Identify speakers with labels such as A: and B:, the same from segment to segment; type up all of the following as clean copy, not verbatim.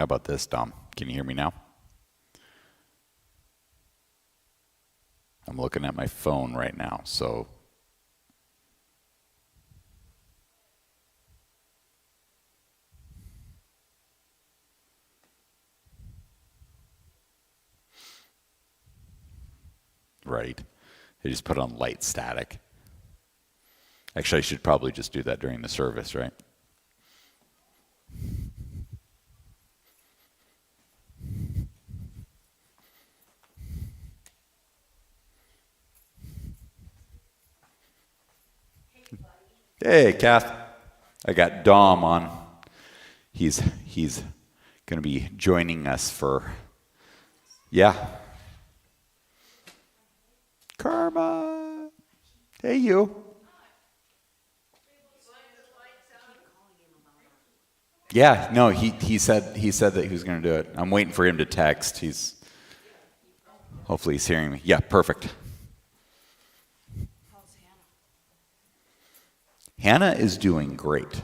A: How about this, Dom? Can you hear me now? I'm looking at my phone right now, so. Right. I just put on light static. Actually, I should probably just do that during the service, right? Hey, Kath. I got Dom on. He's going to be joining us for, yeah. Karma. Hey, you. Yeah, no, he said that he was going to do it. I'm waiting for him to text. Hopefully he's hearing me. Yeah, perfect. Hannah is doing great.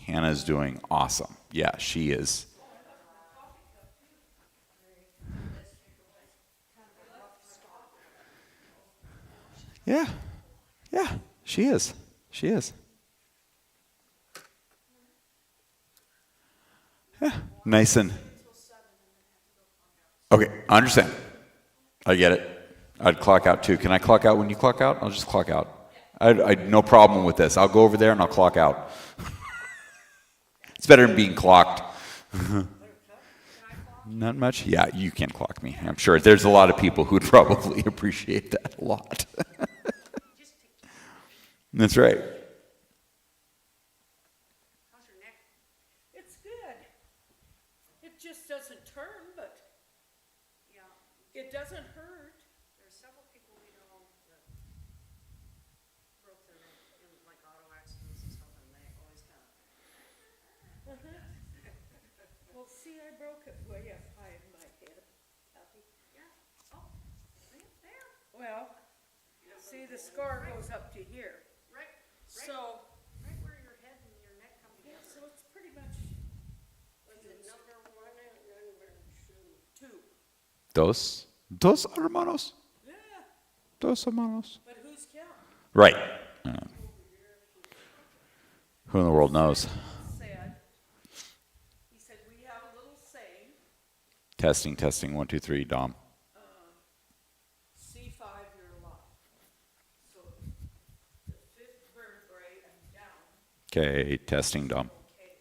A: Hannah is doing awesome. Yeah, she is. Yeah, she is. She is. Yeah, nice and. Okay, I understand. I get it. I'd clock out too. Can I clock out when you clock out? I'll just clock out. I no problem with this. I'll go over there and I'll clock out. It's better than being clocked. Not much? Yeah, you can clock me. I'm sure there's a lot of people who'd probably appreciate that a lot. That's right.
B: How's your neck? It's good. It just doesn't turn, but yeah, it doesn't hurt. There's several people we know that broke their neck in like auto accidents and stuff, and they always kind of. Well, see, I broke it way up high in my head, Kathy. Yeah. Oh, right there. Well, see, the scar goes up to here. Right. So. Right where your head and your neck come together. Yeah, so it's pretty much. Was it number 1 and number 2? 2.
A: Dos hermanos.
B: Yeah.
A: Dos hermanos.
B: But who's count?
A: Right. Who in the world knows?
B: He said we have a little saying.
A: Testing. 1, 2, 3. Dom.
B: C5, you're alive. So the 5th vertebrae and down.
A: Okay, testing, Dom.
B: Okay.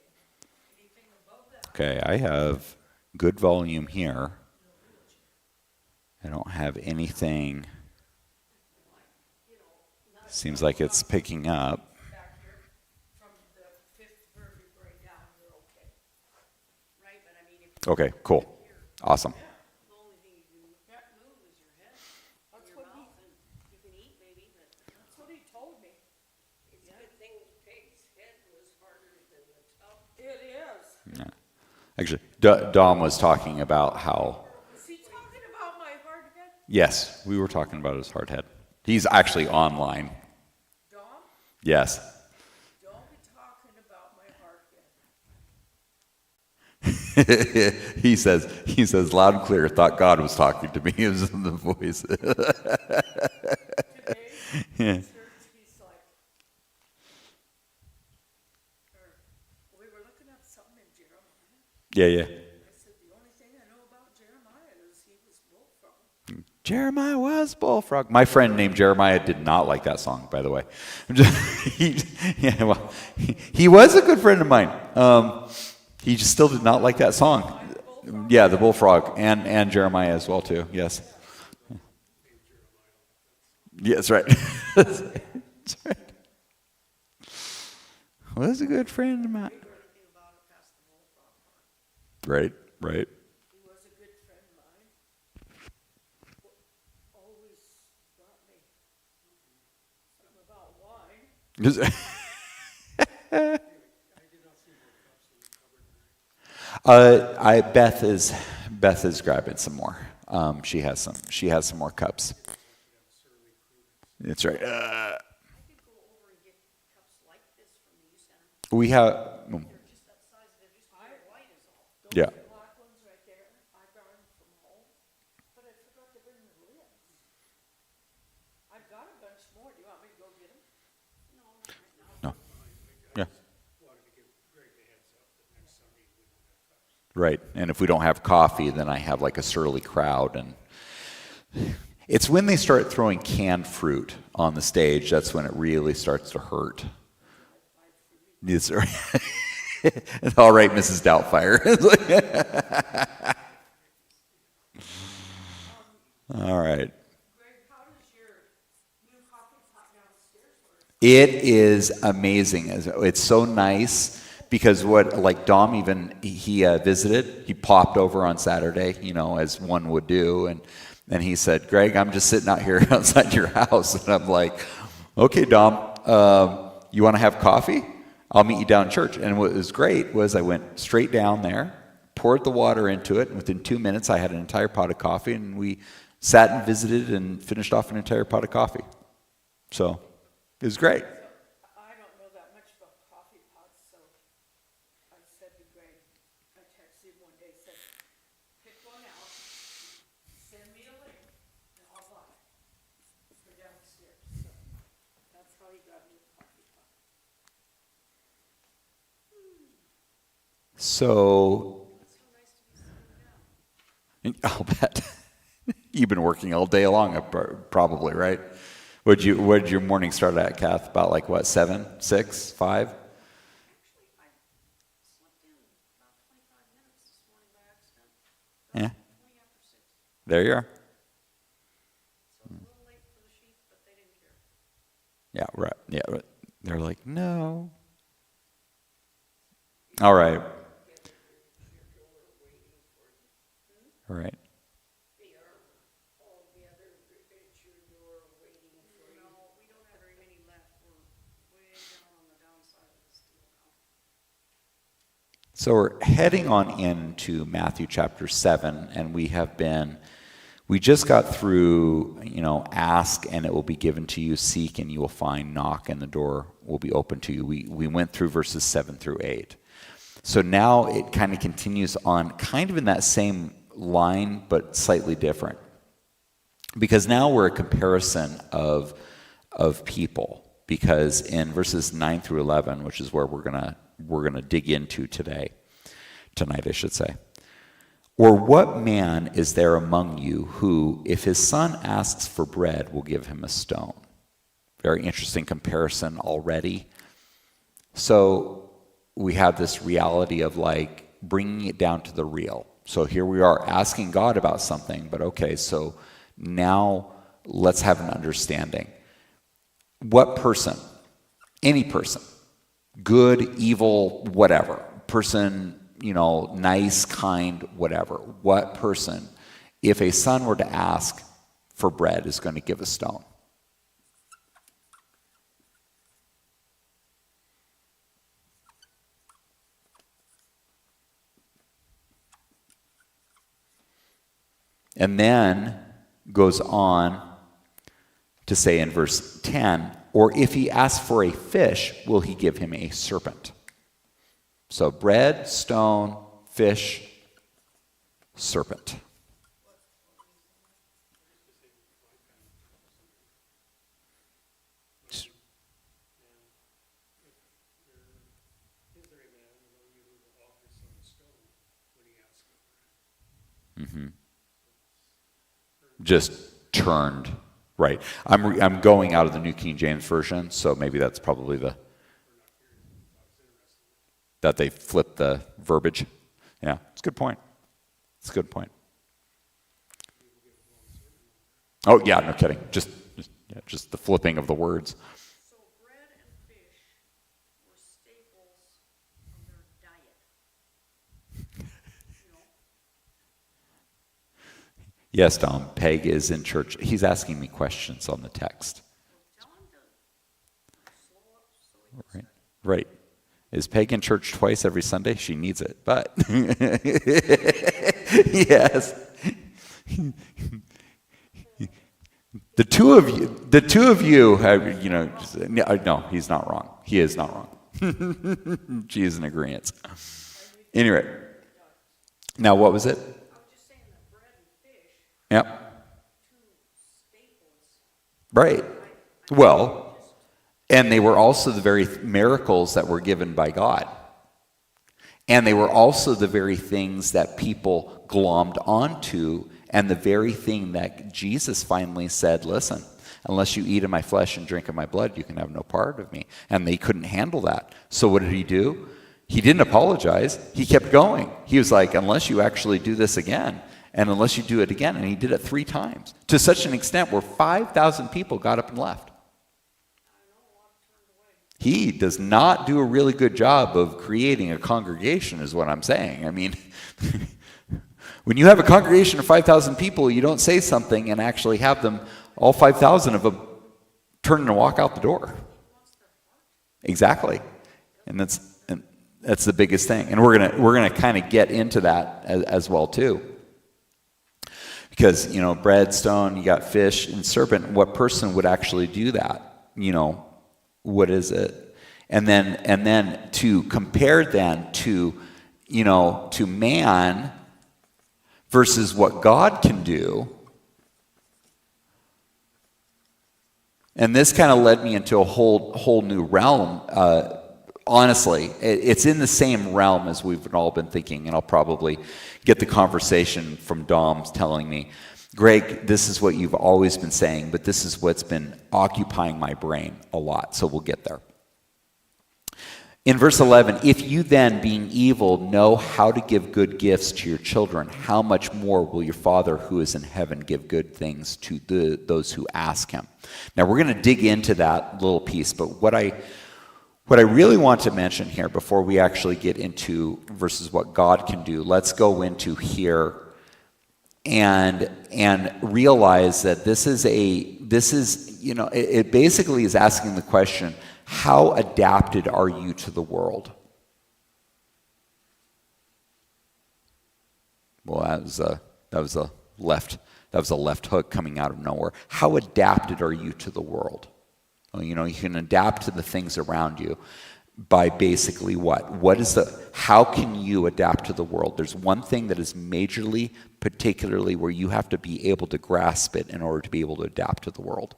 B: Anything above that?
A: Okay, I have good volume here. I don't have anything. Seems like it's picking up.
B: Back here, from the 5th vertebrae down, you're okay. Right, but I mean, if you
A: Okay, cool. Awesome.
B: the only thing you can't move is your head. That's your mouth, and you can eat maybe, but that's what he told me. It's a good thing Peg's head was harder than the top. It is.
A: Yeah. Actually, Dom was talking about how.
B: Was he talking about my hard head?
A: Yes, we were talking about his hard head. He's actually online.
B: Dom?
A: Yes.
B: Don't be talking about my hard head.
A: he says loud and clear, thought God was talking to me. It was in the voice.
B: Today,
A: Yeah.
B: he's like, we were looking up something in Jeremiah.
A: Yeah.
B: I said, the only thing I know about Jeremiah is he was bullfrog.
A: Jeremiah was bullfrog. My friend named Jeremiah did not like that song, by the way. He was a good friend of mine. He just still did not like that song. Yeah, the bullfrog, and Jeremiah as well too. Yes. Yeah, that's right. That's right. Was a good friend of mine. Right.
B: He was a good friend of mine. Always brought me something about wine.
A: Beth is grabbing some more. She has some more cups. That's right.
B: I could go over and get cups like this from the youth center.
A: We have.
B: They're just that size. They're just white is all.
A: Yeah.
B: Black I've got a bunch more. Do you want me to go get them? No, not right
A: No.
B: now.
A: Yeah. Right. And if we don't have coffee, then I have like a surly crowd. And it's when they start throwing canned fruit on the stage, that's when it really starts to hurt. Yes, sir. All right, Mrs. Doubtfire. All right.
B: Greg, how does your new coffee pot downstairs work?
A: It is amazing. It's so nice because what, like Dom even, he visited, he popped over on Saturday, as one would do. And he said, Greg, I'm just sitting out here outside your house. And I'm like, okay, Dom, you want to have coffee? I'll meet you down at church. And what was great was I went straight down there, poured the water into it, and within 2 minutes I had an entire pot of coffee, and we sat and visited and finished off an entire pot of coffee. So it was great.
B: I don't know that much about coffee pots, so I said to Greg, I texted him one day, said, pick one out, send me a link, and I'll buy it for downstairs. So that's how he got me a coffee pot.
A: So
B: It's so nice to be sitting down.
A: I'll bet. You've been working all day long, probably, right? What'd your morning start at, Kath? About like what, 7, 6, 5?
B: Actually, I slept in about 25 minutes this morning by accident.
A: Yeah.
B: 20 after 6.
A: There you are.
B: So a little late for the sheep, but they didn't care.
A: Yeah, right. Yeah, right. They're like, no. All right. All right.
B: No, we don't have very many left. We're way down on the downside of the steel now.
A: So we're heading on into Matthew chapter 7, and we just got through, ask and it will be given to you, seek and you will find, knock and the door will be open to you. We went through verses 7 through 8. So now it kind of continues on kind of in that same line, but slightly different. Because now we're a comparison of people. Because in verses 9 through 11, which is where we're gonna dig into tonight, I should say. Or what man is there among you who, if his son asks for bread, will give him a stone? Very interesting comparison already. So we have this reality of like bringing it down to the real. So here we are asking God about something, but okay, so now let's have an understanding. What person, any person, good, evil, whatever, person, nice, kind, whatever, what person, if a son were to ask for bread, is going to give a stone? And then goes on to say in verse 10, or if he asks for a fish, will he give him a serpent? So bread, stone, fish, serpent. Mm-hmm. Just turned, right. I'm going out of the New King James Version, so maybe that's probably that they flip the verbiage. Yeah, it's a good point. It's a good point. Oh yeah, no kidding. Just the flipping of the words.
B: So bread and fish were staples of their diet.
A: Yes, Dom. Peg is in church. He's asking me questions on the text.
B: Tell him to slow up so he
A: Right. Right. Is Peg in church twice every Sunday? She needs it, but yes. The two of you have, no, he's not wrong. He is not wrong. She is in agreement. Anyway, now what was it?
B: I was just saying that bread and fish,
A: Yep.
B: two staples
A: Right. Well, and they were also the very miracles that were given by God. And they were also the very things that people glommed onto, and the very thing that Jesus finally said, listen, unless you eat of my flesh and drink of my blood, you can have no part of me. And they couldn't handle that. So what did he do? He didn't apologize. He kept going. He was like, unless you actually do this again, and unless you do it again. And he did it 3 times, to such an extent where 5,000 people got up and left. He does not do a really good job of creating a congregation, is what I'm saying. I mean, when you have a congregation of 5,000 people, you don't say something and actually have them, all 5,000 of them, turn and walk out the door. Exactly. And that's the biggest thing. And we're gonna kind of get into that as well too. Because, bread, stone, you got fish and serpent. What person would actually do that? What is it? And then to compare then to man versus what God can do. And this kind of led me into a whole new realm. Honestly, it's in the same realm as we've all been thinking, and I'll probably get the conversation from Dom's telling me, Greg, this is what you've always been saying, but this is what's been occupying my brain a lot, so we'll get there. In verse 11, if you then, being evil, know how to give good gifts to your children, how much more will your Father who is in heaven give good things to those who ask him? Now, we're going to dig into that little piece, but what I really want to mention here before we actually get into versus what God can do, let's go into here and realize that it basically is asking the question, how adapted are you to the world? Well, that was a left hook coming out of nowhere. How adapted are you to the world? Well, you can adapt to the things around you by basically what? How can you adapt to the world? There's one thing that is majorly, particularly where you have to be able to grasp it in order to be able to adapt to the world.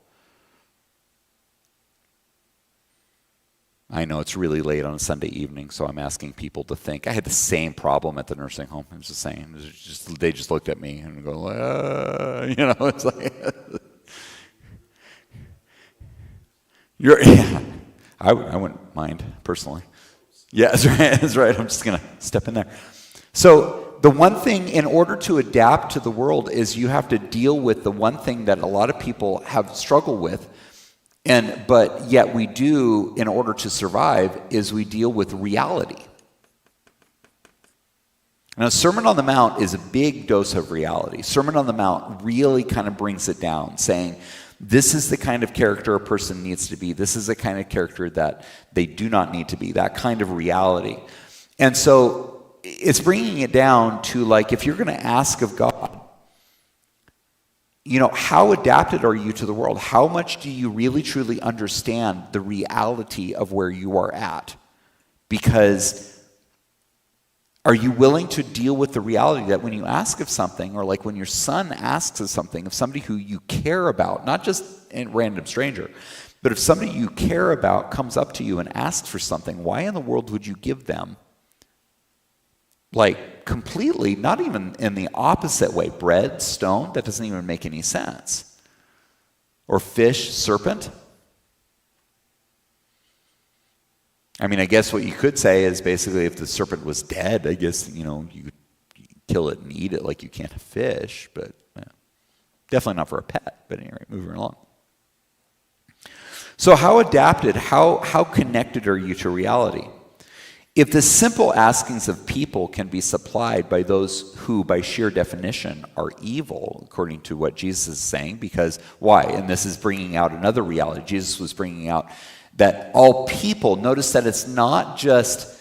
A: I know it's really late on a Sunday evening, so I'm asking people to think. I had the same problem at the nursing home. I was just saying, they just looked at me and go, it's like, I wouldn't mind, personally. Yeah, that's right. I'm just going to step in there. So the one thing, in order to adapt to the world, is you have to deal with the one thing that a lot of people have struggled with, but yet we do, in order to survive, is we deal with reality. Now, Sermon on the Mount is a big dose of reality. Sermon on the Mount really kind of brings it down, saying, this is the kind of character a person needs to be. This is the kind of character that they do not need to be, that kind of reality. And so it's bringing it down to, like, if you're going to ask of God, how adapted are you to the world? How much do you really truly understand the reality of where you are at? Because are you willing to deal with the reality that when you ask of something, or like when your son asks of something, of somebody who you care about, not just a random stranger, but if somebody you care about comes up to you and asks for something, why in the world would you give them? Like, completely, not even in the opposite way. Bread, stone, that doesn't even make any sense. Or fish, serpent. I mean, I guess what you could say is basically if the serpent was dead, I guess, you could kill it and eat it like you can a fish, but definitely not for a pet. But anyway, moving along. So how adapted, how connected are you to reality? If the simple askings of people can be supplied by those who, by sheer definition, are evil, according to what Jesus is saying, because why? And this is bringing out another reality. Jesus was bringing out that all people, notice that it's not just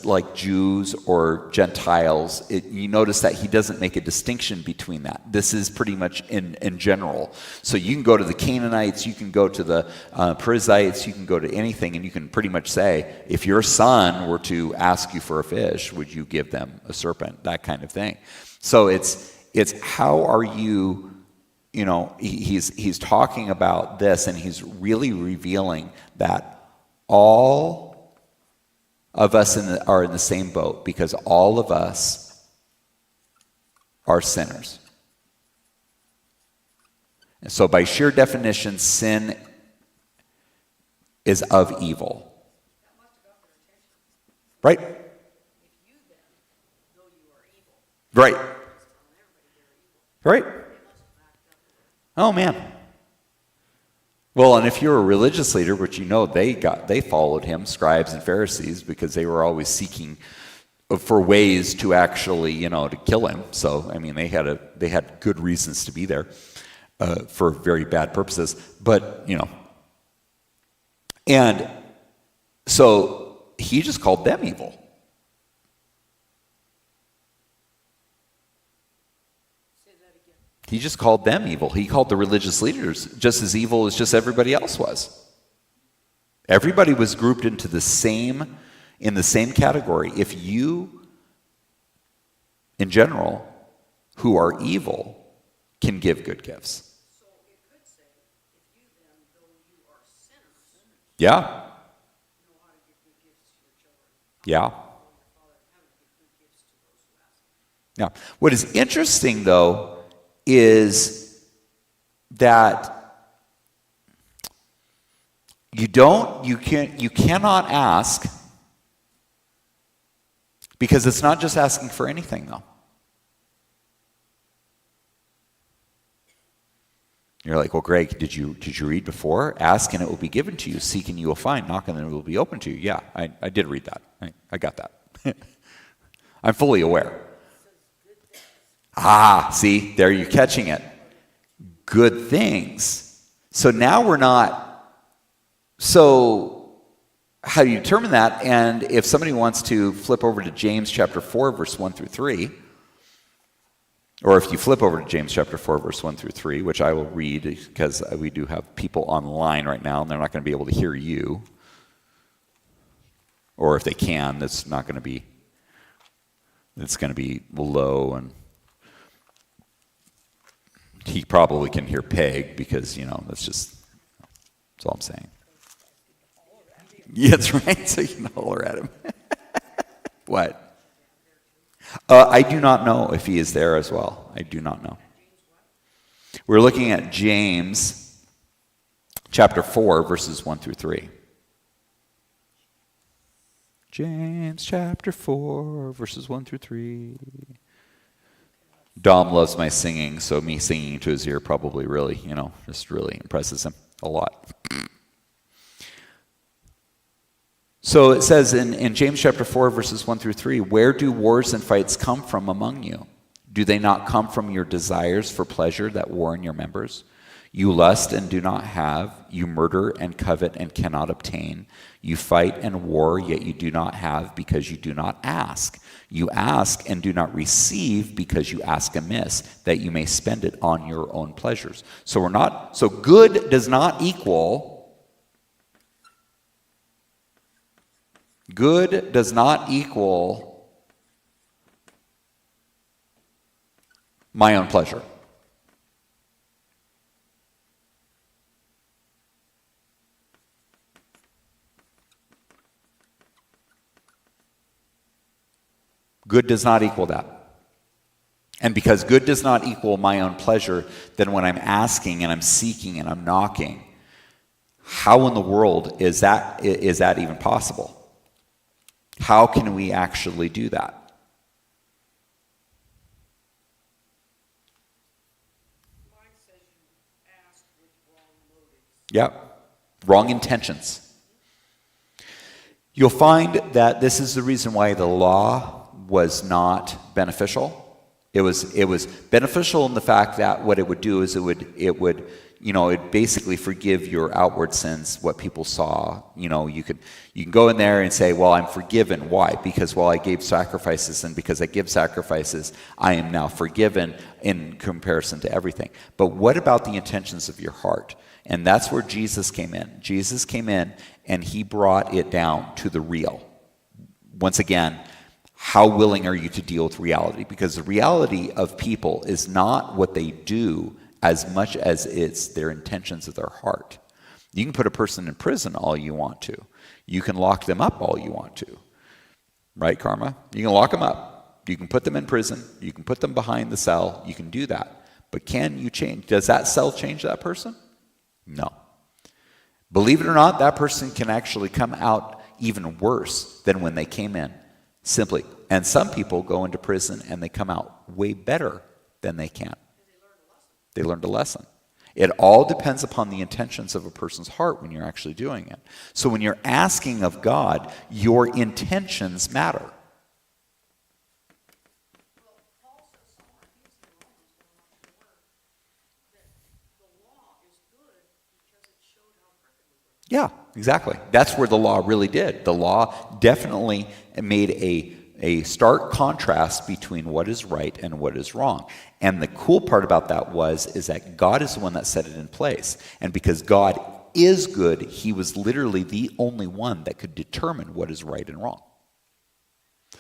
A: like Jews or Gentiles. You notice that he doesn't make a distinction between that. This is pretty much in general. So you can go to the Canaanites, you can go to the Perizzites, you can go to anything, and you can pretty much say, if your son were to ask you for a fish, would you give them a serpent? That kind of thing. So it's how are you he's talking about this, and he's really revealing that all of us are in the same boat, because all of us are sinners. And so by sheer definition, sin is of evil. Right? Right. Right. Oh man. Well, and if you're a religious leader, which they followed him, scribes and Pharisees, because they were always seeking for ways to actually, to kill him. So, I mean, they had good reasons to be there for very bad purposes. But, and so he just called them evil. He just called them evil. He called the religious leaders just as evil as just everybody else was. Everybody was grouped into in the same category. If you, in general, who are evil, can give good gifts.
B: So it could say, if you then, though you are sinners,
A: Yeah.
B: know how to give good gifts to your children.
A: Yeah.
B: Your Father in heaven give good gifts to those who ask.
A: Now, what is interesting, though, is that you cannot ask, because it's not just asking for anything, though. You're like, well, Greg, did you read before? Ask and it will be given to you. Seek and you will find. Knock and it will be open to you. Yeah, I did read that. I got that. I'm fully aware. See, there you're catching it. Good things. So now we're not. So how do you determine that? And if somebody wants to flip over to James chapter 4, verse 1 through 3, or if you flip over to James chapter 4, verse 1 through 3, which I will read because we do have people online right now and they're not going to be able to hear you. Or if they can, it's going to be low, and he probably can hear Peg because, that's all I'm saying. Yeah, that's right. So you can holler at him. What? I do not know if he is there as well. I do not know. We're looking at James chapter 4, verses 1 through 3. James chapter 4, verses 1 through 3. Dom loves my singing, so me singing to his ear probably really, just really impresses him a lot. So it says in James chapter 4, verses 1 through 3, where do wars and fights come from among you? Do they not come from your desires for pleasure that war in your members? You lust and do not have. You murder and covet and cannot obtain. You fight and war, yet you do not have because you do not ask. You ask and do not receive because you ask amiss, that you may spend it on your own pleasures. So good does not equal my own pleasure. Good does not equal that. And because good does not equal my own pleasure, then when I'm asking and I'm seeking and I'm knocking, how in the world is that even possible? How can we actually do that?
B: Mine says you ask with wrong motives.
A: Yep. Wrong intentions. You'll find that this is the reason why the law was not beneficial. It was beneficial in the fact that what it would do is it would basically forgive your outward sins, what people saw. You can go in there and say, well, I'm forgiven. Why? Because, I gave sacrifices, and because I give sacrifices, I am now forgiven in comparison to everything. But what about the intentions of your heart? And that's where Jesus came in. Jesus came in and he brought it down to the real. Once again, how willing are you to deal with reality? Because the reality of people is not what they do as much as it's their intentions of their heart. You can put a person in prison all you want to. You can lock them up all you want to. Right, Karma? You can lock them up. You can put them in prison. You can put them behind the cell. You can do that. But can you change? Does that cell change that person? No. Believe it or not, that person can actually come out even worse than when they came in. Simply. And some people go into prison and they come out way better than they can. They learned a lesson. It all depends upon the intentions of a person's heart when you're actually doing it. So when you're asking of God, your intentions matter. Yeah, exactly. That's where the law really did. The law definitely made a stark contrast between what is right and what is wrong. And the cool part about that is that God is the one that set it in place. And because God is good, he was literally the only one that could determine what is right and wrong.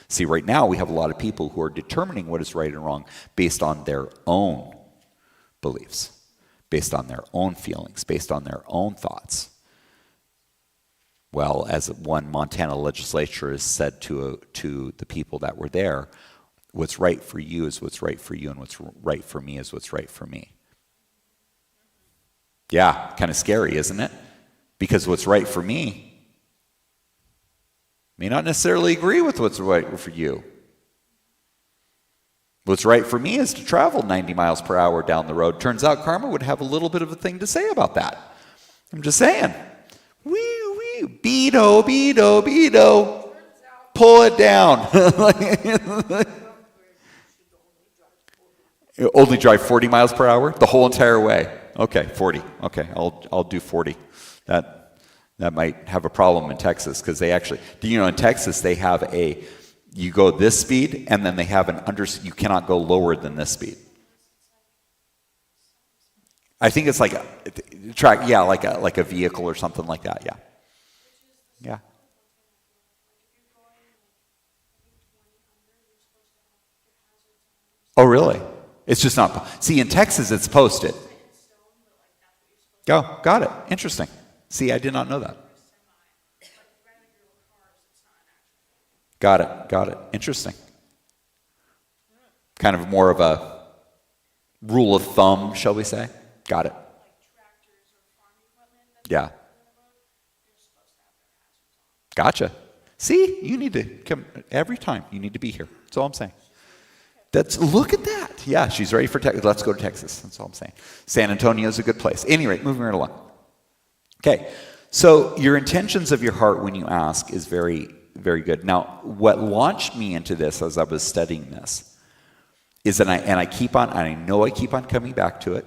A: See, right now we have a lot of people who are determining what is right and wrong based on their own beliefs, based on their own feelings, based on their own thoughts. Well, as one Montana legislature has said to the people that were there, what's right for you is what's right for you, and what's right for me is what's right for me. Yeah, kind of scary, isn't it? Because what's right for me may not necessarily agree with what's right for you. What's right for me is to travel 90 miles per hour down the road. Turns out Karma would have a little bit of a thing to say about that. I'm just saying. Beto, Beto, Beto. Pull it down. Only drive 40 miles per hour the whole entire way. Okay, 40. Okay, I'll do 40. That might have a problem in Texas because they actually, in Texas they have you go this speed and then they have you cannot go lower than this speed. I think it's like a track, yeah, like a vehicle or something like that, yeah. Yeah. Oh, really? It's just not. See, in Texas, it's posted. Oh, got it. Interesting. See, I did not know that. Got it. Interesting. Kind of more of a rule of thumb, shall we say? Got it. Yeah. Gotcha. See, you need to come every time. You need to be here. That's all I'm saying. Look at that. Yeah, she's ready for Texas. Let's go to Texas. That's all I'm saying. San Antonio is a good place. Anyway, moving right along. Okay, so your intentions of your heart when you ask is very, very good. Now, what launched me into this as I was studying this is that I know I keep on coming back to it.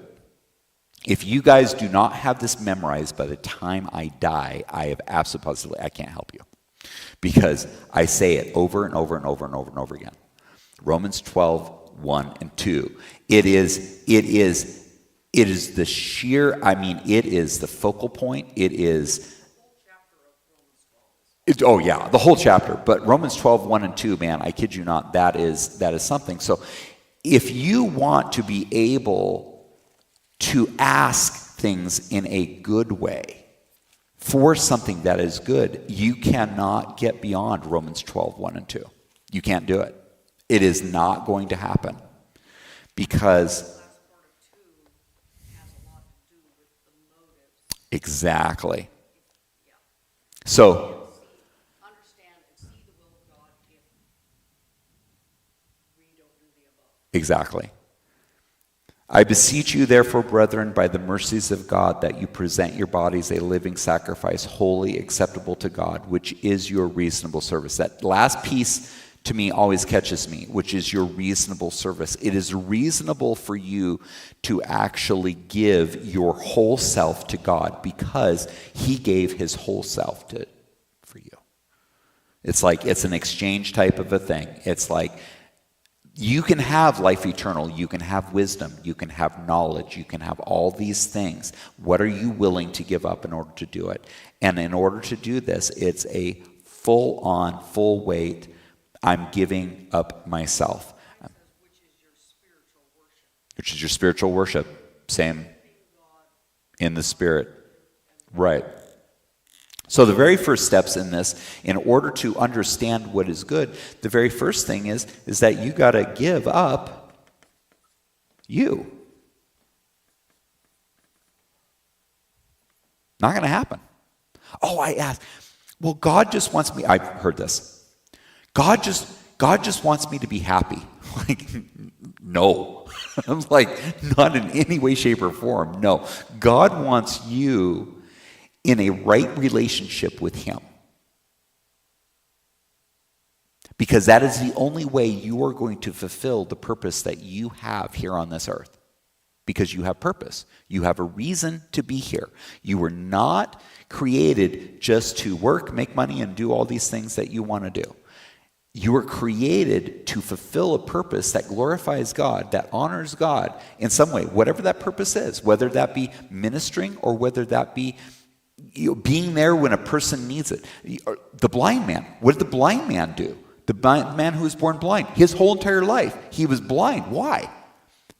A: If you guys do not have this memorized by the time I die, I can't help you. Because I say it over and over and over and over and over again. Romans 12, 1 and 2. It is the sheer, it is the focal point. It is, the whole chapter. But Romans 12, 1 and 2, man, I kid you not, that is something. So if you want to be able to ask things in a good way for something that is good, you cannot get beyond Romans 12, 1 and 2. You can't do it. It is not going to happen because exactly. So understand and see the will of God if we don't do the above. Exactly. I beseech you, therefore, brethren, by the mercies of God, that you present your bodies a living sacrifice, holy, acceptable to God, which is your reasonable service. That last piece to me always catches me, which is your reasonable service. It is reasonable for you to actually give your whole self to God because he gave his whole self for you. It's like it's an exchange type of a thing. It's like you can have life eternal, you can have wisdom, you can have knowledge, you can have all these things. What are you willing to give up in order to do it? And in order to do this, it's a full-on, full weight, I'm giving up myself. Which is your spiritual worship. Same in the Spirit. Right. So the very first steps in this, in order to understand what is good, the very first thing is that you got to give up you. Not going to happen. Oh, I asked. Well, God just wants me. I've heard this. God just wants me to be happy. Like, no. I'm like, not in any way, shape, or form. No. God wants you in a right relationship with Him. Because that is the only way you are going to fulfill the purpose that you have here on this earth. Because you have purpose. You have a reason to be here. You were not created just to work, make money, and do all these things that you want to do. You were created to fulfill a purpose that glorifies God, that honors God in some way, whatever that purpose is, whether that be ministering or whether that be being there when a person needs it. The blind man, what did the blind man do? The man who was born blind, his whole entire life, he was blind. Why?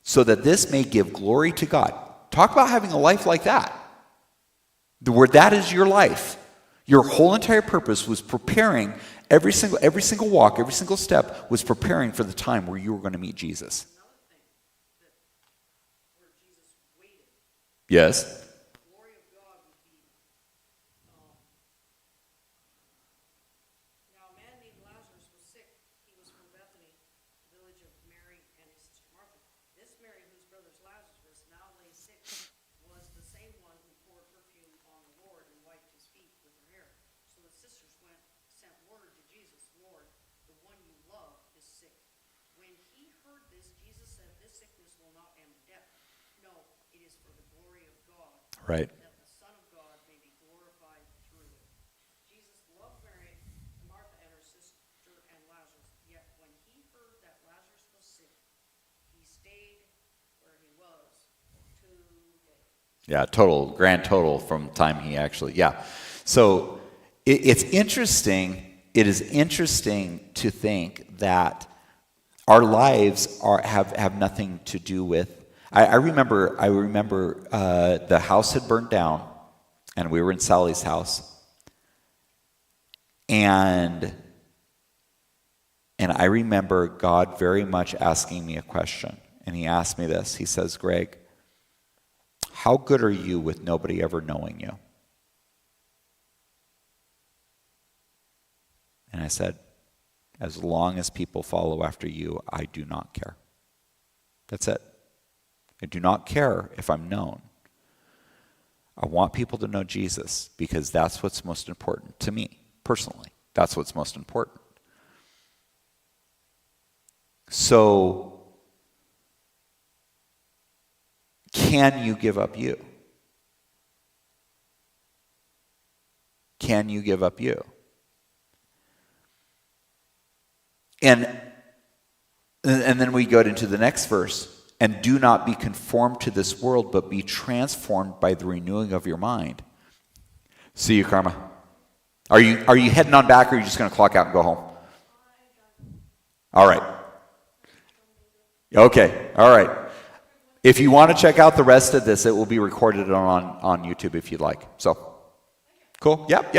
A: So that this may give glory to God. Talk about having a life like that. Where that is your life. Your whole entire purpose was preparing every single walk, every single step was preparing for the time where you were going to meet Jesus. Yes. Right.
B: That the Son of God may be glorified through it. Jesus loved Mary, Martha, and her sister, and Lazarus. Yet when he heard that Lazarus was sick, he stayed where he was for 2 days.
A: Yeah, grand total from the time he actually, yeah. So it's interesting, it is interesting to think that our lives have nothing to do with. I remember the house had burned down, and we were in Sally's house, and I remember God very much asking me a question, and He asked me this. He says, "Greg, how good are you with nobody ever knowing you?" And I said, "As long as people follow after you, I do not care. That's it. I do not care if I'm known. I want people to know Jesus because that's what's most important to me, personally. That's what's most important." So, can you give up you? Can you give up you? And then we go into the next verse. "And do not be conformed to this world, but be transformed by the renewing of your mind." See you, Karma. Are you heading on back, or are you just going to clock out and go home? All right. Okay. All right. If you want to check out the rest of this, it will be recorded on YouTube if you'd like. So, cool. Yep.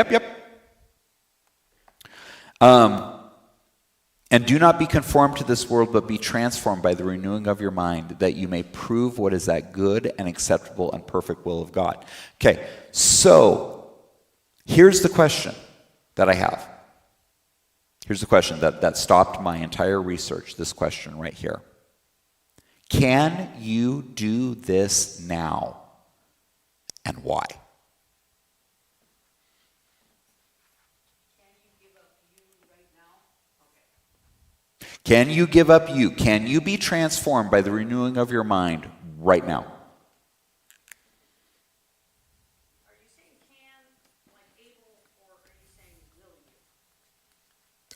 A: "And do not be conformed to this world, but be transformed by the renewing of your mind, that you may prove what is that good and acceptable and perfect will of God." Okay, so here's the question that I have. Here's the question that stopped my entire research, this question right here. Can you do this now, and why? Can you give up you? Can you be transformed by the renewing of your mind right now?
B: Are you saying can, like able, or are you saying will you?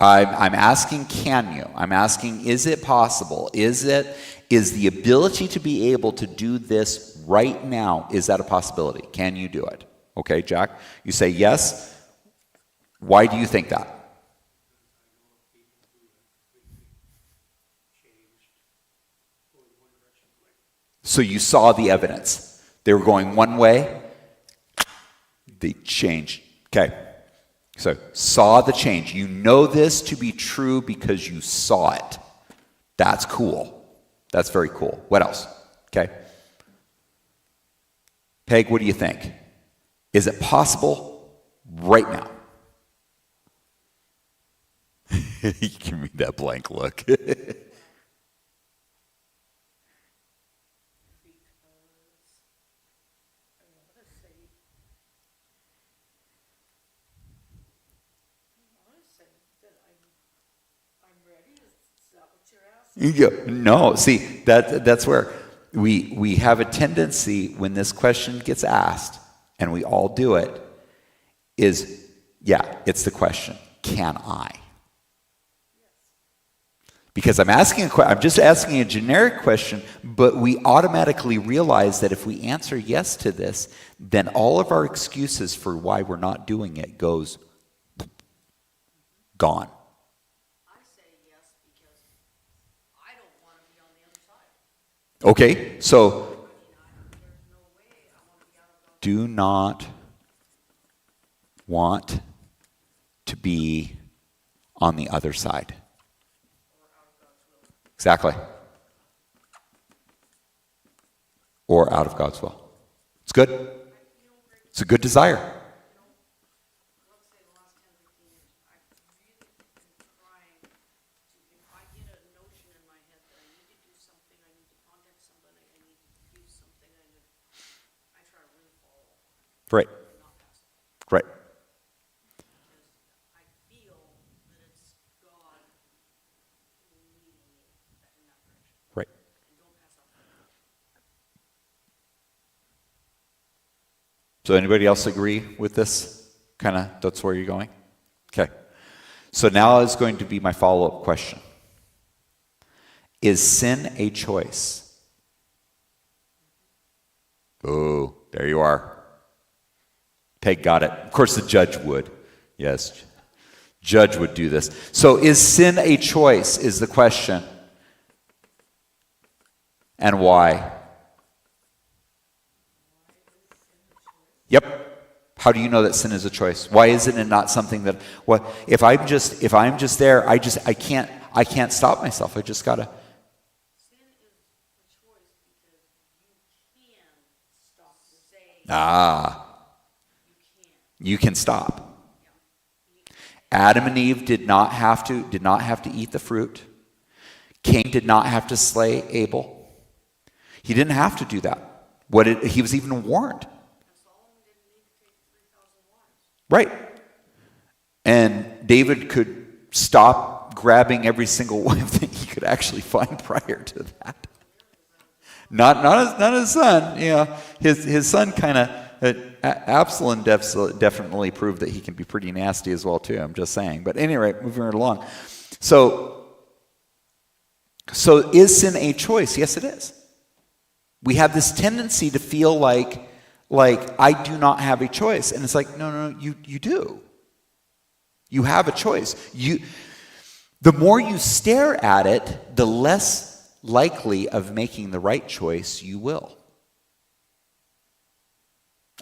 A: I'm asking, can you? I'm asking, is it possible? Is the ability to be able to do this right now, is that a possibility? Can you do it? Okay, Jack, you say yes. Why do you think that? So you saw the evidence. They were going one way, they changed. Okay. So saw the change. You know this to be true because you saw it. That's cool. That's very cool. What else? Okay. Peg, what do you think? Is it possible right now? You give me that blank look. No, see, that's where we have a tendency when this question gets asked, and we all do it, is, yeah, it's the question, can I? Because I'm just asking a generic question, but we automatically realize that if we answer yes to this, then all of our excuses for why we're not doing it goes gone. Okay, so do not want to be on the other side. Exactly. Or out of God's will. It's good. It's a good desire. Right. Right. Right. So anybody else agree with this? Kind of, that's where you're going? Okay. So now is going to be my follow-up question. Is sin a choice? Oh, there you are. Peg got it. Of course, the judge would. Yes, judge would do this. So is sin a choice is the question. And why? Yep. How do you know that sin is a choice? Why isn't it not something that what if I'm just there, I can't stop myself. I just gotta.
B: Sin is a choice because you can stop saying.
A: You can stop. Adam and Eve did not have to eat the fruit. Cain did not have to slay Abel. He didn't have to do that. He was even warned. Right. And David could stop grabbing every single wife that he could actually find prior to that. Not his son. Yeah, his son kind of. Absalom definitely proved that he can be pretty nasty as well too. I'm just saying. But anyway, moving right along. So is sin a choice? Yes, it is. We have this tendency to feel like I do not have a choice, and it's like no, you do. You have a choice. The more you stare at it, the less likely of making the right choice you will.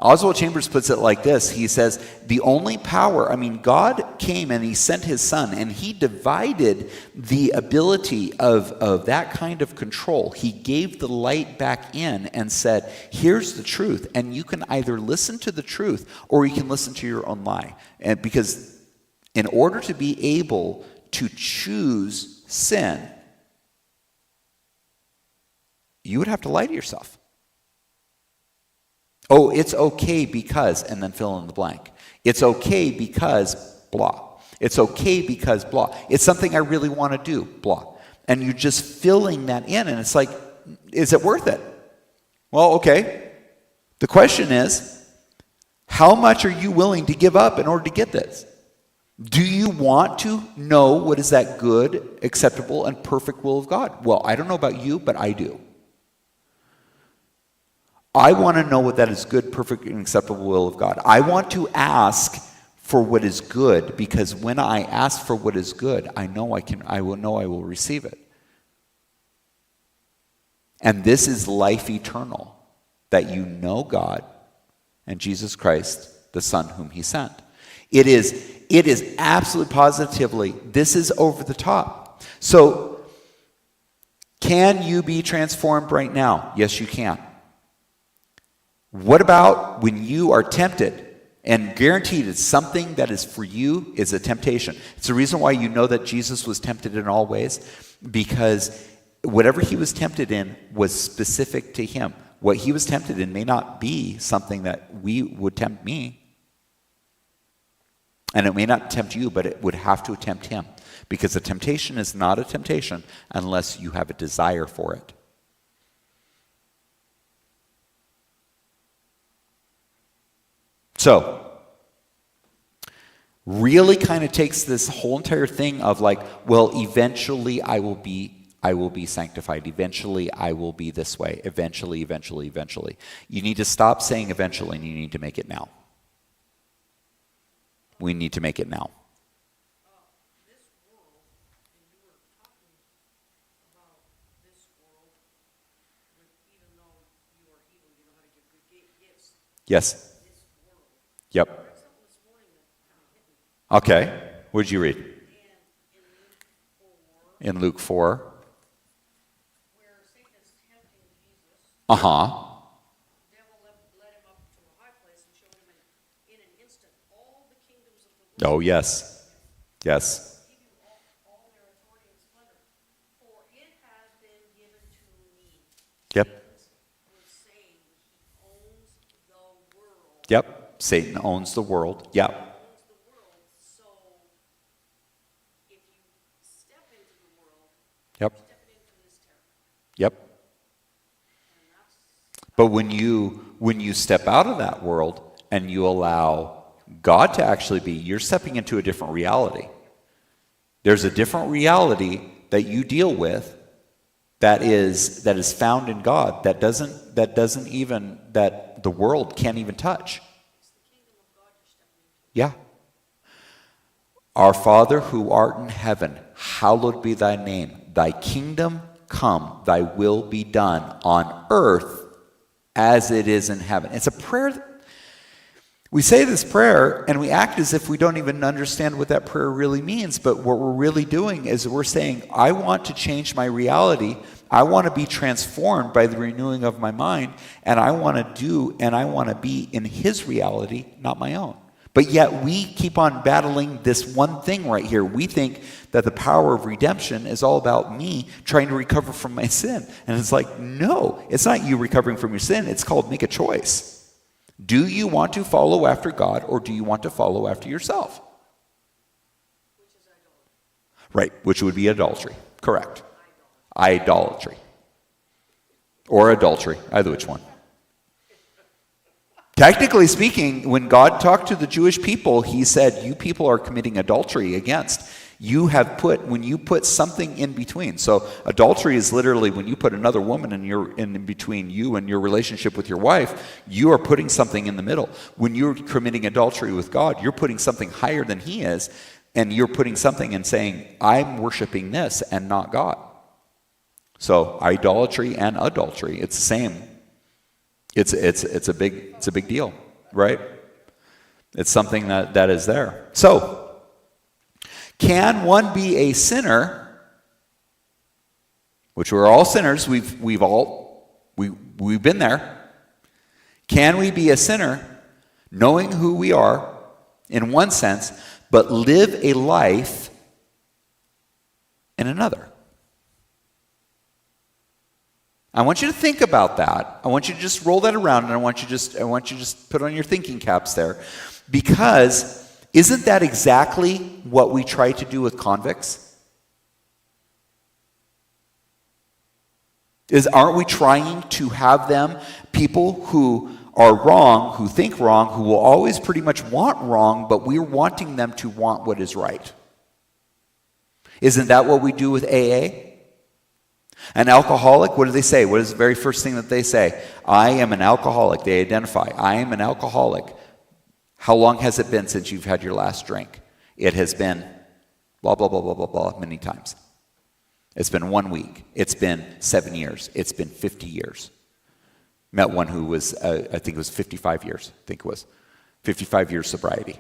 A: Oswald Chambers puts it like this. He says, the only power, God came and he sent his son and he divided the ability of that kind of control. He gave the light back in and said, here's the truth. And you can either listen to the truth or you can listen to your own lie. And because in order to be able to choose sin, you would have to lie to yourself. Oh, it's okay because, and then fill in the blank. It's okay because blah. It's okay because blah. It's something I really want to do, blah. And you're just filling that in, and it's like, is it worth it? Well, okay. The question is, how much are you willing to give up in order to get this? Do you want to know what is that good, acceptable, and perfect will of God? Well, I don't know about you, but I do. I want to know what that is good, perfect, and acceptable will of God. I want to ask for what is good, because when I ask for what is good, I will receive it. And this is life eternal, that you know God and Jesus Christ, the Son whom he sent. It is absolutely positively, this is over the top. So, can you be transformed right now? Yes, you can. What about when you are tempted? And guaranteed it's something that is for you is a temptation. It's the reason why you know that Jesus was tempted in all ways, because whatever he was tempted in was specific to him. What he was tempted in may not be something that we would tempt me. And it may not tempt you, but it would have to tempt him. Because a temptation is not a temptation unless you have a desire for it. So, really kind of takes this whole entire thing of like, well, eventually I will be sanctified. Eventually I will be this way. Eventually. You need to stop saying eventually, and you need to make it now. We need to make it now.
B: This world, and you were talking about this world, even though you are evil, you know how to give good gifts.
A: Yes.
B: This world.
A: Yep.
B: I read something this morning that kind of hit me.
A: Okay. What did you read?
B: And
A: In Luke 4.
B: where Satan is tempting Jesus,
A: Uh-huh.
B: the devil led him up to a high place and showed him in an instant all the kingdoms of the world.
A: Oh, yes. Yes.
B: Give you all their authority and splendor. For it has been given to me.
A: Yep.
B: Was saying he owns the world.
A: Yep. Satan owns the world. Yep.
B: Owns the world. So if you step into the world,
A: Yep.
B: step into this territory.
A: Yep.
B: And that's
A: But when you step out of that world and you allow God to actually be, you're stepping into a different reality. There's a different reality that you deal with that is found in God that the world can't even touch.
B: it's the kingdom of God you're stepping into.
A: Yeah. Our Father who art in heaven, hallowed be thy name. Thy kingdom come, thy will be done on earth as it is in heaven. It's a prayer. We say this prayer and we act as if we don't even understand what that prayer really means. But what we're really doing is we're saying, I want to change my reality. I want to be transformed by the renewing of my mind. And I want to be in his reality, not my own. But yet we keep on battling this one thing right here. We think that the power of redemption is all about me trying to recover from my sin. And it's like, no, it's not you recovering from your sin. It's called make a choice. Do you want to follow after God, or do you want to follow after yourself?
B: Which is idolatry.
A: Right, which would be adultery. Correct. Idolatry. Or adultery, either which one. Technically speaking, when God talked to the Jewish people, he said, you people are committing adultery against. When you put something in between. So adultery is literally when you put another woman in between you and your relationship with your wife, you are putting something in the middle. When you're committing adultery with God, you're putting something higher than he is, and you're putting something and saying, I'm worshiping this and not God. So idolatry and adultery, it's the same. It's a big deal, right? It's something that is there. So, can one be a sinner? Which we're all sinners. We've been there. Can we be a sinner, knowing who we are, in one sense, but live a life in another? I want you to think about that. I want you to just roll that around, and I want you to just put on your thinking caps there, because isn't that exactly what we try to do with convicts? Aren't we trying to have them, people who are wrong, who think wrong, who will always pretty much want wrong, but we're wanting them to want what is right? Isn't that what we do with AA? An alcoholic, what do they say? What is the very first thing that they say? I am an alcoholic. They identify. I am an alcoholic. How long has it been since you've had your last drink? It has been blah, blah, blah, blah, blah, blah, many times. It's been 1 week. It's been 7 years. It's been 50 years. Met one who was, I think it was 55 years. I think it was 55 years sobriety.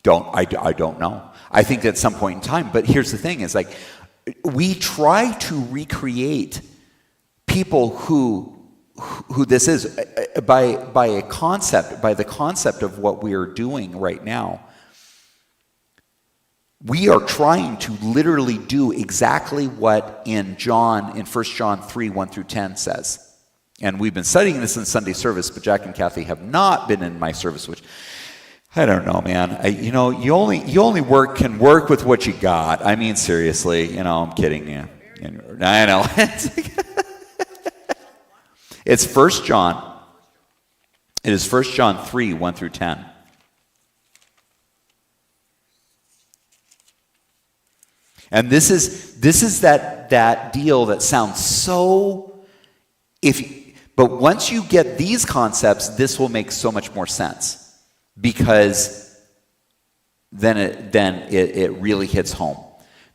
A: I don't know. I think at some point in time, but here's the thing is like, we try to recreate people who this is by the concept of what we are doing right now. We are trying to literally do exactly what in 1 John 3, 1 through 10 says. And we've been studying this in Sunday service, but Jack and Kathy have not been in my service, which I don't know, man. You only can work with what you got. I mean, seriously, I'm kidding you. I know. It's 1 John. It is 1 John 3, 1 through 10. And this is that deal that sounds so but once you get these concepts, this will make so much more sense. Because then it really hits home.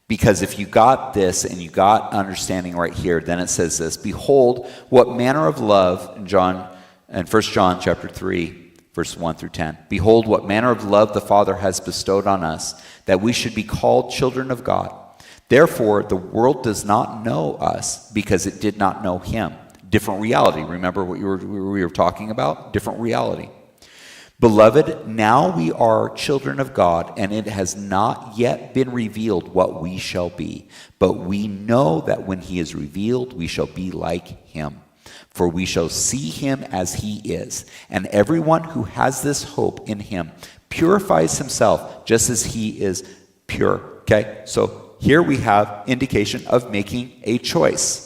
A: Because if you got this and you got understanding right here, then it says this: behold, what manner of love in 1 John chapter 3, verse 1 through 10. Behold, what manner of love the Father has bestowed on us, that we should be called children of God. Therefore, the world does not know us because it did not know him. Different reality. Remember what we were talking about? Different reality. Beloved, now we are children of God, and it has not yet been revealed what we shall be. But we know that when he is revealed, we shall be like him. For we shall see him as he is. And everyone who has this hope in him purifies himself just as he is pure. Okay? So here we have indication of making a choice.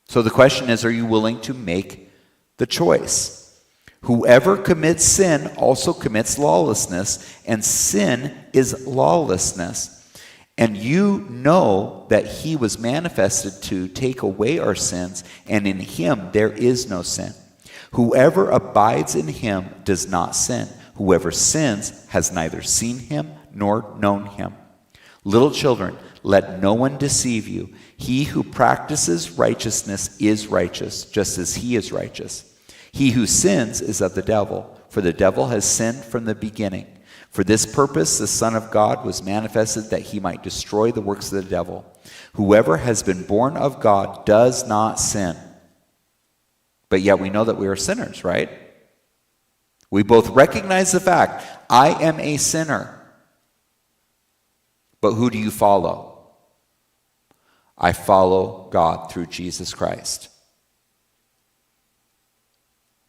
A: So the question is, are you willing to make the choice? Whoever commits sin also commits lawlessness, and sin is lawlessness. And you know that he was manifested to take away our sins, and in him there is no sin. Whoever abides in him does not sin. Whoever sins has neither seen him nor known him. Little children, let no one deceive you. He who practices righteousness is righteous, just as he is righteous. He who sins is of the devil, for the devil has sinned from the beginning. For this purpose the Son of God was manifested, that he might destroy the works of the devil. Whoever has been born of God does not sin. But yet we know that we are sinners, right? We both recognize the fact, I am a sinner. But who do you follow? I follow God through Jesus Christ.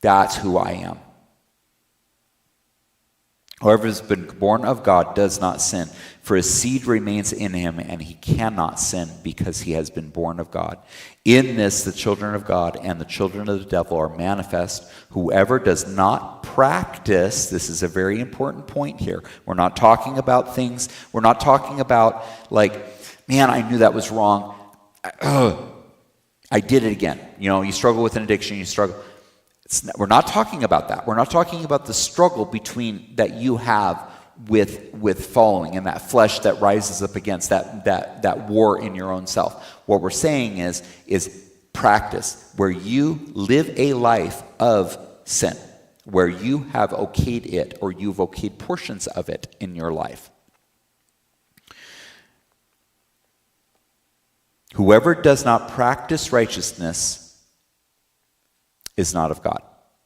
A: That's who I am. Whoever has been born of God does not sin, for his seed remains in him, and he cannot sin because he has been born of God. In this, the children of God and the children of the devil are manifest. Whoever does not practice, this is a very important point here. We're not talking about things, we're not talking about like, man, I knew that was wrong. I did it again. You struggle with an addiction, you struggle. We're not talking about that. We're not talking about the struggle that you have with following and that flesh that rises up against that war in your own self. What we're saying is practice, where you live a life of sin, where you have okayed it or you've okayed portions of it in your life. Whoever does not practice righteousness is not of God.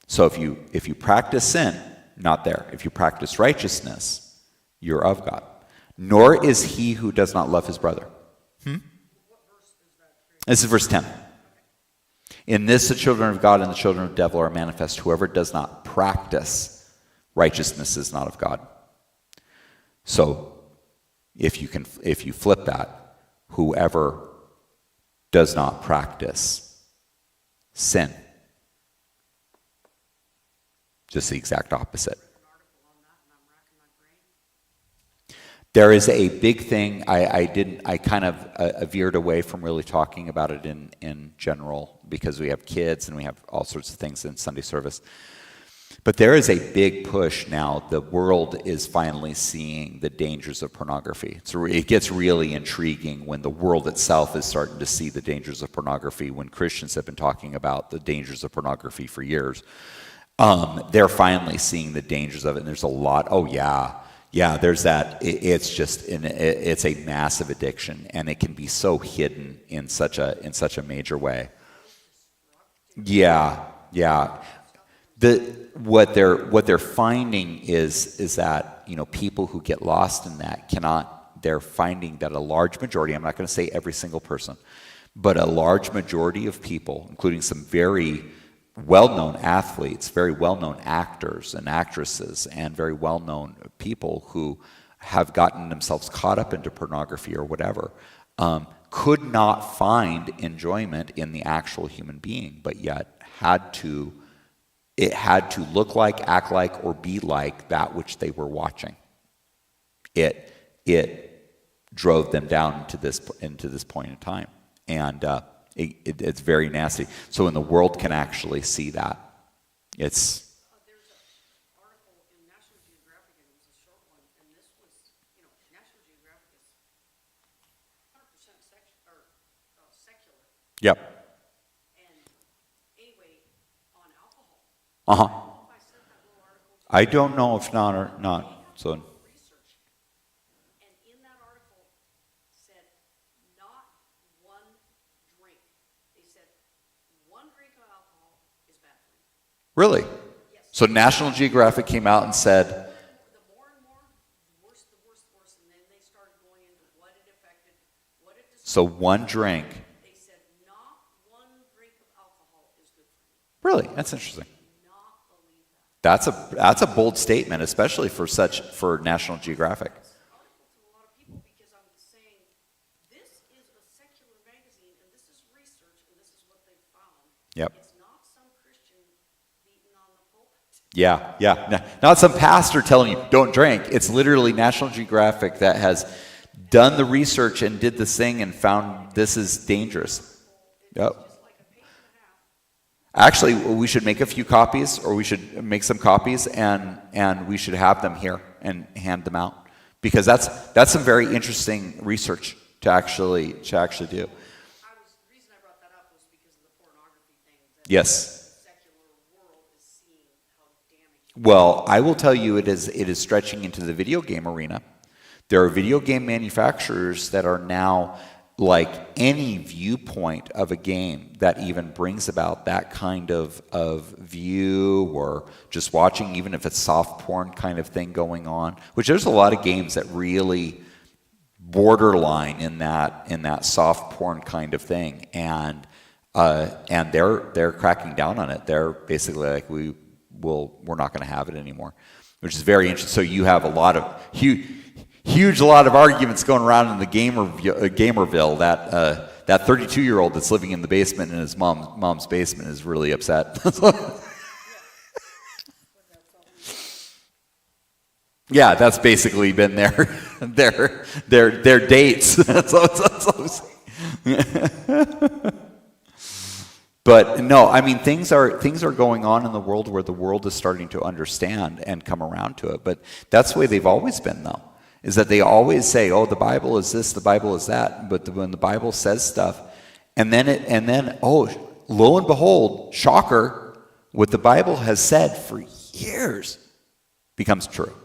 A: So if you practice sin, not there. If you practice righteousness, you're of God. Nor is he who does not love his brother. What verse is that? This is verse 10. In this the children of God and the children of the devil are manifest. Whoever does not practice righteousness is not of God. So if you flip that, whoever does not practice sin, just the exact opposite. There is a big thing. I kind of veered away from really talking about it in general because we have kids and we have all sorts of things in Sunday service. But there is a big push now. The world is finally seeing the dangers of pornography. So it gets really intriguing when the world itself is starting to see the dangers of pornography, when Christians have been talking about the dangers of pornography for years. They're finally seeing the dangers of it, and there's a lot. Oh, yeah, there's that. It's a massive addiction, and it can be so hidden in such a major way. Yeah. What they're finding is that, you know, people who get lost in that they're finding that a large majority, I'm not going to say every single person, but a large majority of people, including some very well-known athletes, very well-known actors and actresses, and very well-known people who have gotten themselves caught up into pornography or whatever, could not find enjoyment in the actual human being, but yet it had to look like, act like, or be like that which they were watching. It drove them down into this point in time, and it's very nasty. So when the world can actually see that, it's.
B: There's an article in National Geographic, and it was a short one, and this was, you know, National Geographic is 100% secular.
A: Yep.
B: And anyway, on alcohol.
A: Uh-huh.
B: I sent that little article to
A: I don't know if not or not. So.
B: research. And in that article said not one drink. They said one drink of alcohol is bad for you.
A: Really?
B: Yes.
A: So National Geographic came out and said,
B: The more and more, the worse, and then they started going into what it affected, what it destroyed.
A: so one drink.
B: They said not one drink of alcohol is good for you.
A: Really? That's interesting.
B: Not believe that.
A: That's a bold statement, especially for National Geographic.
B: Article to a lot of people because I'm saying this is a secular magazine and this is research and this is what they found.
A: Yep.
B: It's not some Christian beating on the pulpit.
A: Yeah. Not some pastor telling you don't drink. It's literally National Geographic that has done the research and did this thing and found this is dangerous. Yep.
B: Just like a page and a half.
A: Actually, we should make a few copies, or we should make some copies, and we should have them here and hand them out, because that's some very interesting research to actually do.
B: The reason I brought that up was because of the pornography thing. That
A: Yes.
B: the secular world is seeing how damaging.
A: Well, I will tell you, it is stretching into the video game arena. There are video game manufacturers that are now, like, any viewpoint of a game that even brings about that kind of view, or just watching, even if it's soft porn kind of thing going on, which there's a lot of games that really borderline in that soft porn kind of thing, and they're cracking down on it. They're basically like, we're not going to have it anymore, which is very interesting. So you have a lot of huge lot of arguments going around in the Gamerville that 32-year-old that's living in the basement in his mom's basement is really upset. Yeah, that's basically been their dates. That's all I'm saying. But no, I mean, things are going on in the world where the world is starting to understand and come around to it. But that's the way they've always been, though, is that they always say, "Oh, the Bible is this, the Bible is that." But when the Bible says stuff, and then lo and behold, shocker, what the Bible has said for years becomes true.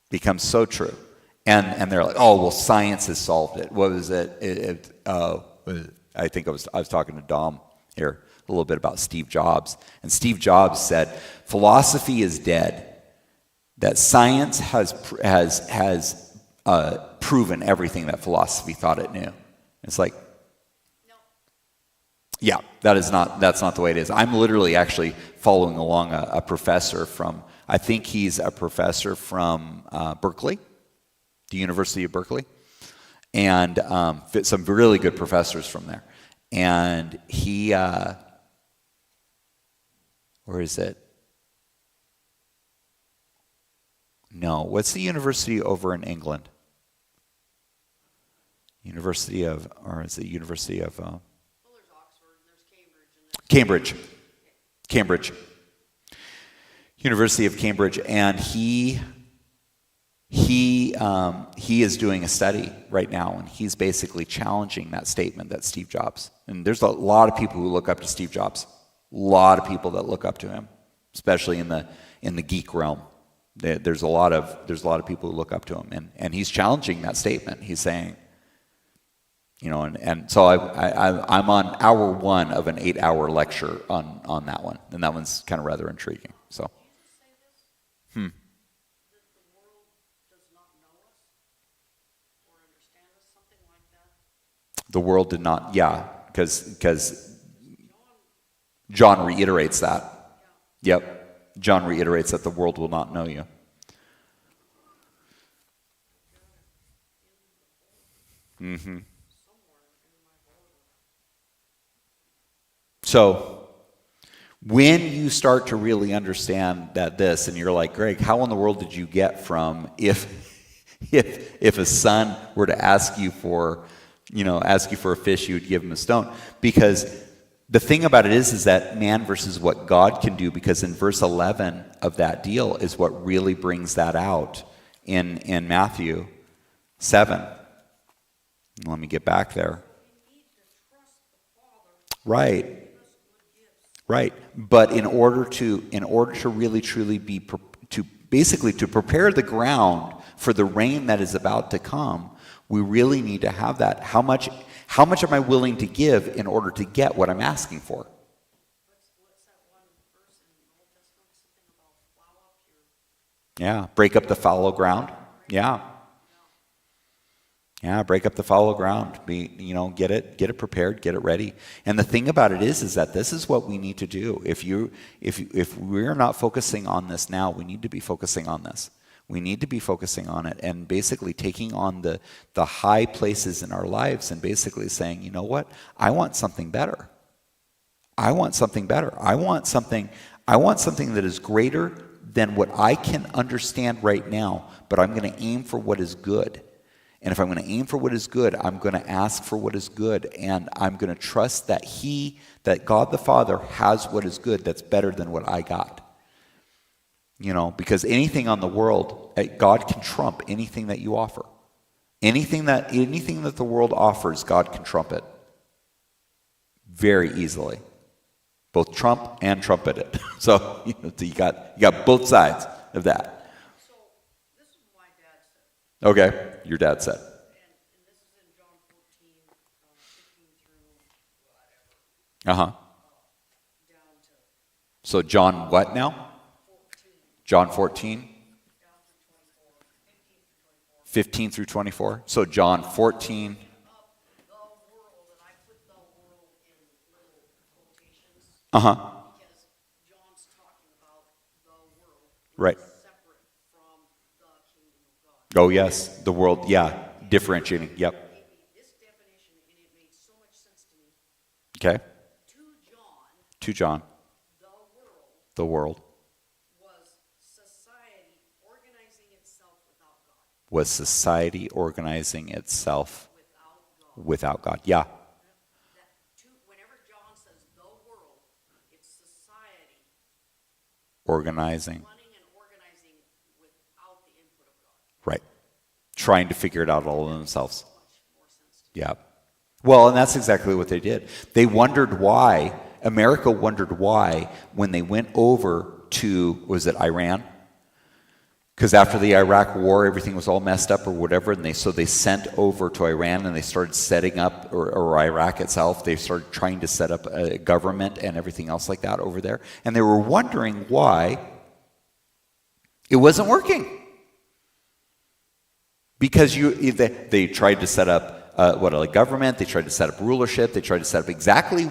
A: Becomes so true, and they're like, "Oh, well, science has solved it." What was it? I think I was talking to Dom here a little bit about Steve Jobs, and Steve Jobs said, "Philosophy is dead. That science has proven everything that philosophy thought it knew." It's like,
B: No.
A: yeah, that's not the way it is. I'm literally actually following along a professor from, I think he's a professor from Berkeley, the University of Berkeley, and some really good professors from there. And he, where is it? No, what's the university over in England? University of, or is it University of?
B: Well, there's Oxford, and there's Cambridge, and there's
A: Cambridge. Cambridge, University of Cambridge, and he is doing a study right now, and he's basically challenging that statement that Steve Jobs. And there's a lot of people who look up to Steve Jobs. A lot of people that look up to him, especially in the geek realm. There's a lot of people who look up to him, and he's challenging that statement. He's saying, and so I'm on hour 1 of an 8-hour lecture on that one, and that one's kind of rather intriguing. So, the world did not, yeah, because John reiterates that. Yep. John reiterates that the world will not know you. Mm-hmm. So, when you start to really understand that this, and you're like, Greg, how in the world did you get from if a son were to ask you for a fish, you would give him a stone? Because the thing about it is that man versus what God can do, because in verse 11 of that deal is what really brings that out in Matthew 7. Let me get back there. Right. But in order to really truly to prepare the ground for the rain that is about to come, we really need to have that. How much am I willing to give in order to get what I'm asking for?
B: What's that one verse in the Old Testament? Something about plow up your...
A: Yeah, break up the fallow ground. Yeah, break up the fallow ground. Get it prepared, get it ready. And the thing about it is that this is what we need to do. If we're not focusing on this now, we need to be focusing on this. We need to be focusing on it and basically taking on the high places in our lives and basically saying, you know what? I want something better. I want something better. I want something that is greater than what I can understand right now, but I'm going to aim for what is good. And if I'm going to aim for what is good, I'm going to ask for what is good, and I'm going to trust that God the Father has what is good that's better than what I got. Because anything on the world, God can trump anything that you offer. Anything that the world offers, God can trump it very easily. Both trump and trumpet it. So you got both sides of that.
B: So this is what my dad said.
A: Okay, your dad said.
B: And this is in John 14, 15 through whatever. Down to
A: So John what now?
B: 14.
A: John 14?
B: Down to 24.
A: 15 through 24. So John 14.
B: Up the world, and I put the world in little quotations. Because John's talking about the world.
A: Right.
B: Separate from the kingdom of God.
A: Oh yes, the world. Yeah, differentiating. Yep.
B: Gave me this definition, and it made so much sense to me.
A: Okay.
B: To John,
A: The world
B: was society organizing itself without God.
A: was society organizing itself
B: Without God.
A: without God. Yeah.
B: Whenever John says the world, it's society
A: Organizing.
B: running and organizing without the input of God.
A: Right. Trying to figure it out all themselves.
B: Much more sense to me.
A: Yeah. Well, and that's exactly what they did. They wondered why, America wondered why when they went over to, was it Iran? Because after the Iraq war, everything was all messed up or whatever, and they sent over to Iran and they started setting up, or Iraq itself, they started trying to set up a government and everything else like that over there. And they were wondering why it wasn't working. Because they tried to set up a government, they tried to set up rulership, they tried to set up exactly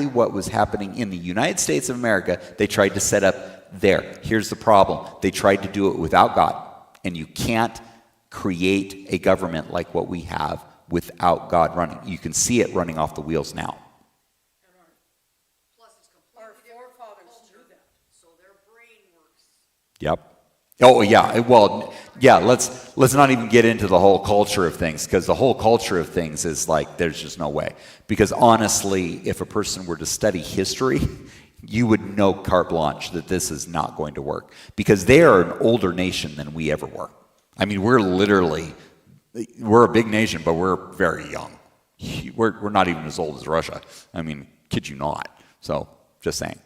A: what was happening in the United States of America, they tried to set up there. Here's the problem. They tried to do it without God. And you can't create a government like what we have without God running. You can see it running off the wheels now.
B: Plus, it's completely different culture, so their brain works.
A: Yep. Oh yeah. Well, yeah. Let's not even get into the whole culture of things, because the whole culture of things is like there's just no way. Because honestly, if a person were to study history, you would know carte blanche that this is not going to work because they are an older nation than we ever were. I mean, we're a big nation, but we're very young. We're not even as old as Russia. I mean, kid you not. So, just saying.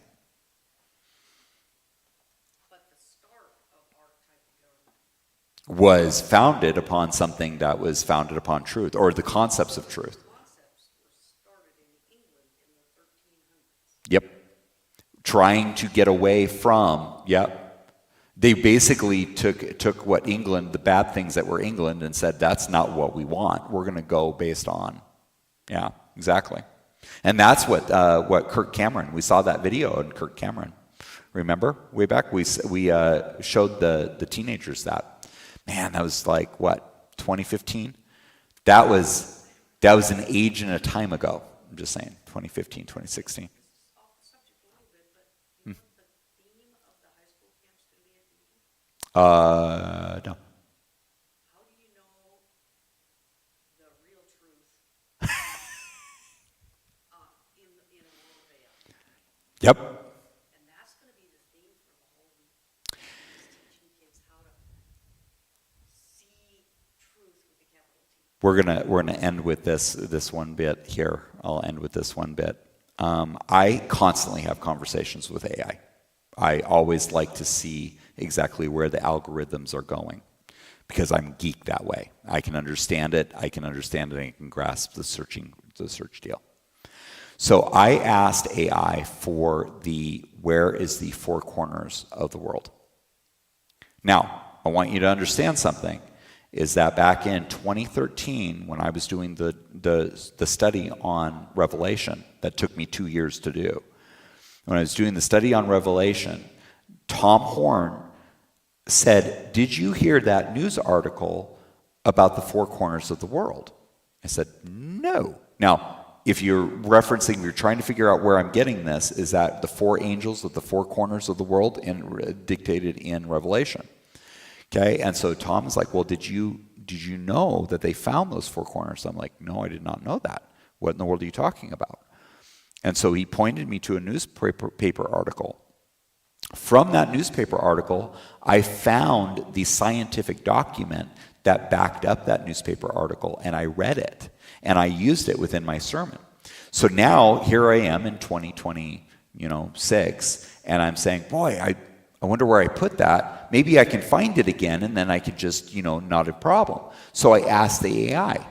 B: But the start of our type of government
A: Was founded upon something that was founded upon truth, or the concepts of truth.
B: concepts were started in England in the 1300s.
A: Yep. Trying to get away from, yep. They basically took what England, the bad things that were England, and said, that's not what we want. We're going to go based on. Yeah, exactly. And that's what Kirk Cameron, we saw that video on Kirk Cameron. Remember? Way back, we showed the teenagers that. Man, that was like, what, 2015? That was an age and a time ago. I'm just saying, 2015, 2016.
B: Off the subject a little bit, but you know what the theme of the high school camp's going to be at the meeting?
A: No.
B: How do you know the real truth in a world AI?
A: Yep.
B: And that's going to be the theme for the whole week. Is teaching kids how to see truth with a capital T.
A: We're gonna end with this one bit here. I'll end with this one bit. I constantly have conversations with AI. I always like to see exactly where the algorithms are going because I'm geek that way. I can understand it. I can grasp the search deal. So I asked AI for where is the four corners of the world. Now, I want you to understand something, is that back in 2013, when I was doing the study on Revelation, that took me 2 years to do. When I was doing the study on Revelation, Tom Horn said, did you hear that news article about the four corners of the world? I said, no. Now, if you're trying to figure out where I'm getting this, is that the four angels of the four corners of the world dictated in Revelation. Okay, and so Tom is like, well, did you know that they found those four corners? I'm like, no, I did not know that. What in the world are you talking about? And so he pointed me to a newspaper article. From that newspaper article, I found the scientific document that backed up that newspaper article, and I read it, and I used it within my sermon. So now, here I am in 2026, and I'm saying, boy, I wonder where I put that. Maybe I can find it again, and then I could just, not a problem. So I asked the AI,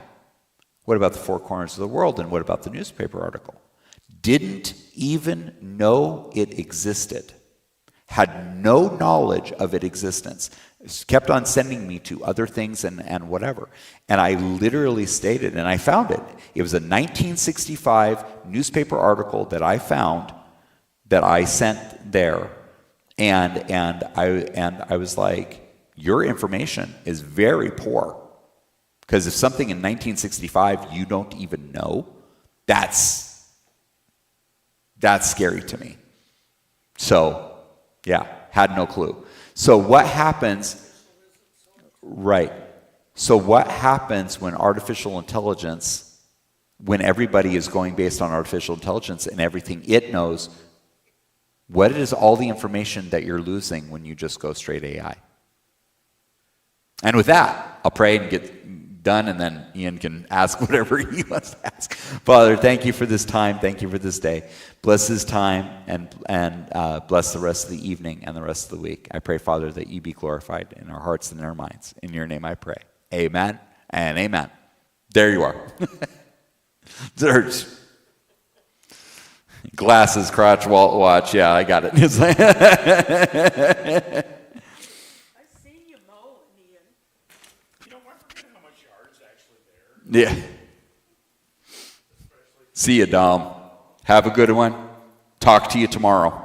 A: what about the four corners of the world, and what about the newspaper article? Didn't even know it existed. Had no knowledge of its existence. Kept on sending me to other things and whatever. And I literally stated, and I found it. It was a 1965 newspaper article that I found that I sent there. And I was like, your information is very poor. Because if something in 1965 you don't even know, that's scary to me. So, yeah, had no clue. So what happens, right. So what happens when artificial intelligence, when everybody is going based on artificial intelligence and everything it knows, what is all the information that you're losing when you just go straight AI? And with that, I'll pray and get done, and then Ian can ask whatever he wants to ask. Father, thank you for this time. Thank you for this day. Bless this time and bless the rest of the evening and the rest of the week. I pray, Father, that you be glorified in our hearts and in our minds. In your name I pray. Amen and amen. There you are. Church. Glasses, crotch, watch. Yeah, I got it. It's like
B: I seen you mowing, Ian.
C: I forget how much yard's actually there.
A: yeah. See you, Dom. Have a good one. Talk to you tomorrow.